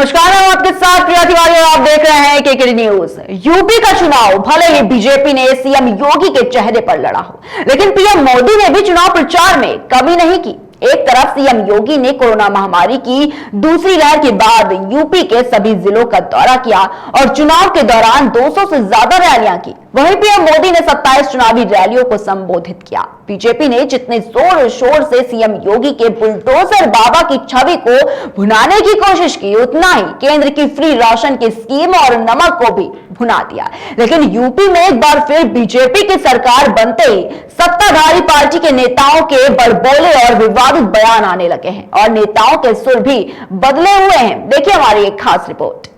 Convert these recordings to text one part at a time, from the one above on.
नमस्कार, मैं आपके साथ प्रिया तिवारी और आप देख रहे हैं केकेडी न्यूज। यूपी का चुनाव भले ही बीजेपी ने सीएम योगी के चेहरे पर लड़ा हो, लेकिन पीएम मोदी ने भी चुनाव प्रचार में कमी नहीं की। एक तरफ सीएम योगी ने कोरोना महामारी की दूसरी लहर के बाद यूपी के सभी जिलों का दौरा किया और चुनाव के दौरान 200 से ज्यादा रैलियां की। वहीं पीएम मोदी ने 27 चुनावी रैलियों को संबोधित किया। बीजेपी ने जितने जोर शोर से सीएम योगी के बुलडोजर बाबा की छवि को भुनाने की कोशिश की, उतना ही केंद्र की फ्री राशन की स्कीम और नमक को भी भुना दिया। लेकिन यूपी में एक बार फिर बीजेपी की सरकार बनते ही सत्ताधारी पार्टी के नेताओं के बड़बोले और विवादित बयान आने लगे हैं और नेताओं के सुर भी बदले हुए हैं। देखिए हमारी एक खास रिपोर्ट।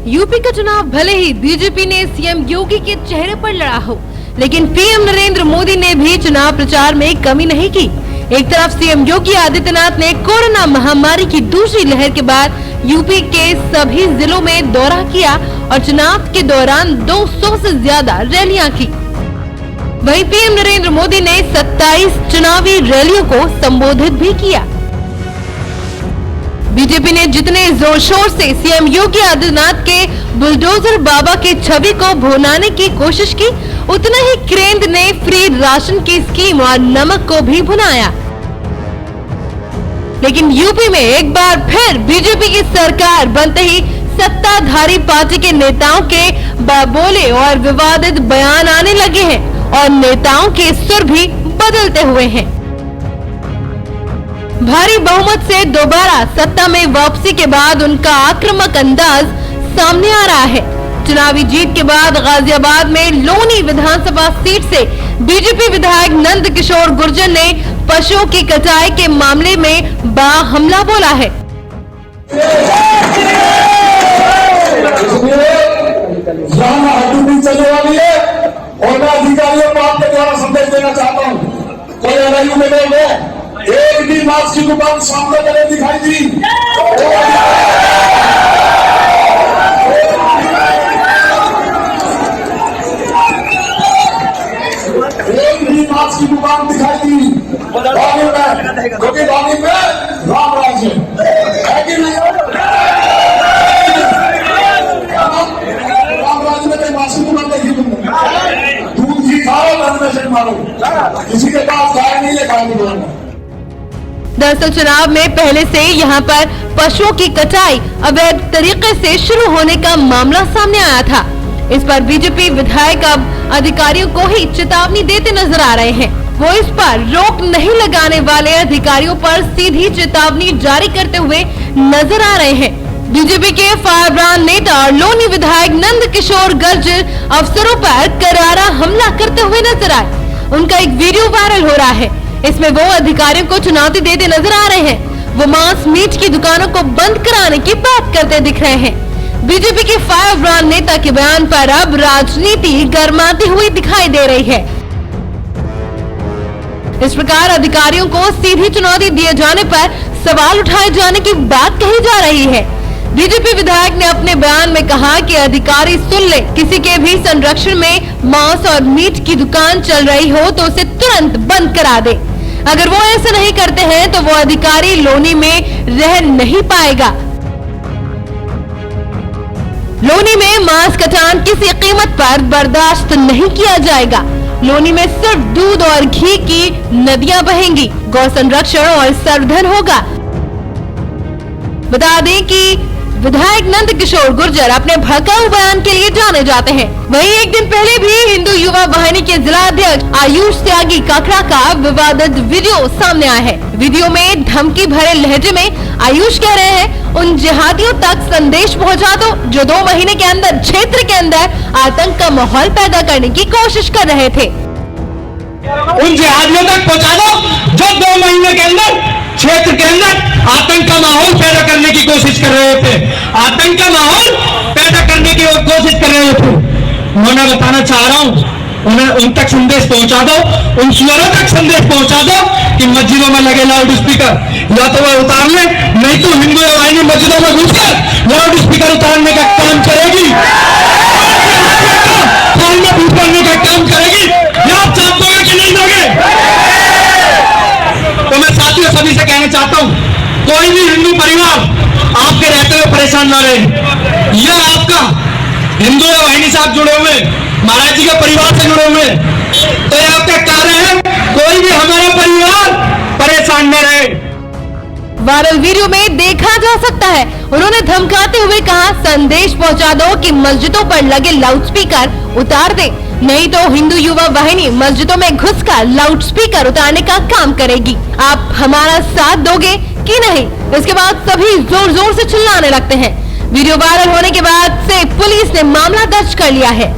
यूपी का चुनाव भले ही बीजेपी ने सीएम योगी के चेहरे पर लड़ा हो, लेकिन पीएम नरेंद्र मोदी ने भी चुनाव प्रचार में कमी नहीं की। एक तरफ सीएम योगी आदित्यनाथ ने कोरोना महामारी की दूसरी लहर के बाद यूपी के सभी जिलों में दौरा किया और चुनाव के दौरान 200 से ज्यादा रैलियां की। वहीं पीएम नरेंद्र मोदी ने 27 चुनावी रैलियों को संबोधित भी किया। बीजेपी ने जितने जोर शोर से सीएम योगी आदित्यनाथ के बुलडोजर बाबा की छवि को भुनाने की कोशिश की, उतना ही केंद्र ने फ्री राशन की स्कीम और नमक को भी भुनाया। लेकिन यूपी में एक बार फिर बीजेपी की सरकार बनते ही सत्ताधारी पार्टी के नेताओं के बड़बोले और विवादित बयान आने लगे हैं और नेताओं के सुर भी बदलते हुए हैं। भारी बहुमत से दोबारा सत्ता में वापसी के बाद उनका आक्रामक अंदाज सामने आ रहा है। चुनावी जीत के बाद गाजियाबाद में लोनी विधानसभा सीट से बीजेपी विधायक नंद किशोर गुर्जर ने पशुओं की कटाई के मामले में बड़ा हमला बोला है। चलने वाली है और मैं अधिकारियों को आपके द्वारा संदेश देना चाहता हूँ। कोई एलआईयू में लोग हैं, एक भी मास्क की दुकान सामने नहीं दिखाई दी। एक भी मास्क की दुकान दिखाई दी क्योंकि गांधी में राम राज्य है कि नहीं? राम राज्य में कोई मास्क की दुकान देखी तुमने? दूध ही खाओ, धन में से मारो, किसी के पास गाय नहीं ले खाएंगे। दरअसल चुनाव में पहले से यहां पर पशुओं की कटाई अवैध तरीके से शुरू होने का मामला सामने आया था। इस पर बीजेपी विधायक अब अधिकारियों को ही चेतावनी देते नजर आ रहे हैं। वो इस पर रोक नहीं लगाने वाले अधिकारियों पर सीधी चेतावनी जारी करते हुए नजर आ रहे हैं। बीजेपी के फायर ब्रांड नेता और लोनी विधायक नंद किशोर गुर्जर अफसरों पर करारा हमला करते हुए नजर आए। उनका एक वीडियो वायरल हो रहा है। इसमें वो अधिकारियों को चुनौती देते नजर आ रहे हैं। वो मांस मीट की दुकानों को बंद कराने की बात करते दिख रहे हैं। बीजेपी के फायर ब्रांड नेता के बयान पर अब राजनीति गरमाती हुई दिखाई दे रही है। इस प्रकार अधिकारियों को सीधी चुनौती दिए जाने पर सवाल उठाए जाने की बात कही जा रही है। बीजेपी विधायक ने अपने बयान में कहा कि अधिकारी सुन ले, किसी के भी संरक्षण में मांस और मीट की दुकान चल रही हो तो उसे तुरंत बंद करा दे। अगर वो ऐसा नहीं करते हैं तो वो अधिकारी लोनी में रह नहीं पाएगा। लोनी में मांस कटान किसी कीमत पर बर्दाश्त नहीं किया जाएगा। लोनी में सिर्फ दूध और घी की नदियां बहेंगी। गौ संरक्षण और संवर्धन होगा। बता दें कि विधायक नंद किशोर गुर्जर अपने भड़काऊ बयान के लिए जाने जाते हैं। वहीं एक दिन पहले भी हिंदू युवा वाहिनी के जिला अध्यक्ष आयुष त्यागी काकड़ा का विवादित वीडियो सामने आया है। वीडियो में धमकी भरे लहजे में आयुष कह रहे हैं, उन जिहादियों तक संदेश पहुंचा दो जो 2 महीने के अंदर क्षेत्र के अंदर आतंक का माहौल पैदा करने की कोशिश कर रहे थे। उन जिहादियों तक पहुंचा दो जो 2 महीने के अंदर क्षेत्र के अंदर आतंक का माहौल पैदा करने की कोशिश कर रहे थे। आतंक का माहौल पैदा करने की कोशिश कर रहे थे। मैं बताना चाह रहा हूं, उन तक संदेश पहुंचा दो, उन सुअरों तक संदेश पहुंचा दो कि मस्जिदों में लगे लाउड स्पीकर या तो वह उतार ले, नहीं तो हिंदू वाहिनी मस्जिदों में घुसकर लाउड स्पीकर उतारने का काम करेगी, में भूत करने का काम करेगी। कोई भी हिंदू परिवार आपके रहते हुए परेशान ना रहे। यह आपका हिंदू या वाहिनी साहब जुड़े हुए, महाराज जी के परिवार से जुड़े हुए, तो यह आपका कार्य है, कोई भी हमारा परिवार परेशान न रहे। वायरल वीडियो में देखा जा सकता है उन्होंने धमकाते हुए कहा, संदेश पहुंचा दो कि मस्जिदों पर लगे लाउडस्पीकर उतार दे, नहीं तो हिंदू युवा वाहिनी मस्जिदों में घुसकर लाउडस्पीकर उतारने का काम करेगी। आप हमारा साथ दोगे कि नहीं? इसके बाद सभी जोर जोर से चिल्लाने लगते हैं। वीडियो वायरल होने के बाद से पुलिस ने मामला दर्ज कर लिया है।